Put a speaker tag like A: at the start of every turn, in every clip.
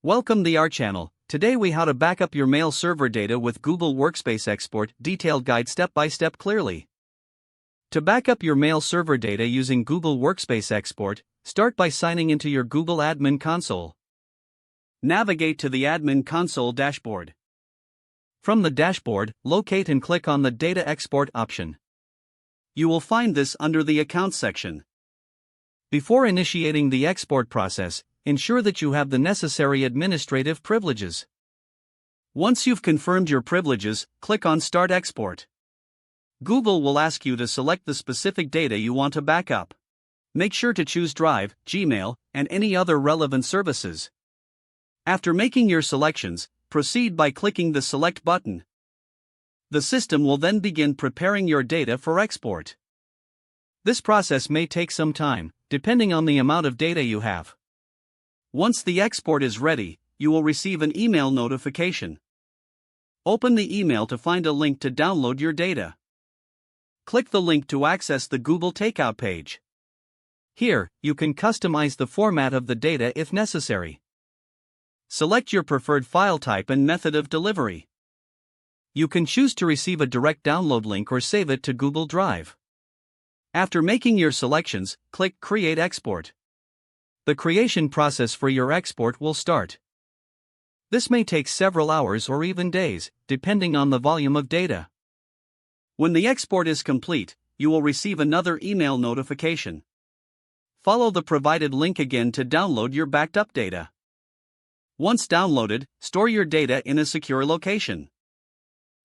A: Welcome to our channel. Today we how to back up your mail server data with Google Workspace Export, detailed guide step by step clearly. To back up your mail server data using Google Workspace Export, start by signing into your Google Admin Console. Navigate to the Admin Console dashboard. From the dashboard, locate and click on the Data Export option. You will find this under the Accounts section. Before initiating the export process, ensure that you have the necessary administrative privileges. Once you've confirmed your privileges, click on Start Export. Google will ask you to select the specific data you want to back up. Make sure to choose Drive, Gmail, and any other relevant services. After making your selections, proceed by clicking the Select button. The system will then begin preparing your data for export. This process may take some time, depending on the amount of data you have. Once the export is ready, you will receive an email notification. Open the email to find a link to download your data. Click the link to access the Google Takeout page. Here, you can customize the format of the data if necessary. Select your preferred file type and method of delivery. You can choose to receive a direct download link or save it to Google Drive. After making your selections, click Create Export. The creation process for your export will start. This may take several hours or even days, depending on the volume of data. When the export is complete, you will receive another email notification. Follow the provided link again to download your backed up data. Once downloaded, store your data in a secure location.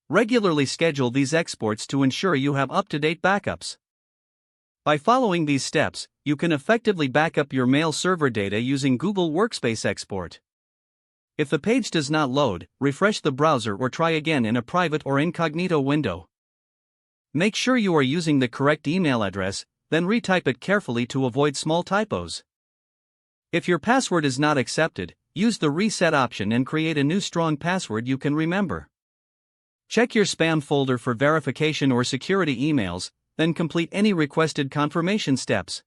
A: Regularly schedule these exports to ensure you have up-to-date backups. By following these steps, you can effectively back up your mail server data using Google Workspace Export. If the page does not load, refresh the browser or try again in a private or incognito window. Make sure you are using the correct email address, then retype it carefully to avoid small typos. If your password is not accepted, use the reset option and create a new strong password you can remember. Check your spam folder for verification or security emails, then complete any requested confirmation steps.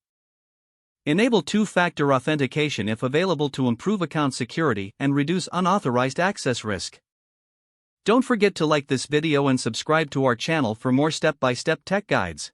A: Enable two-factor authentication if available to improve account security and reduce unauthorized access risk. Don't forget to like this video and subscribe to our channel for more step-by-step tech guides.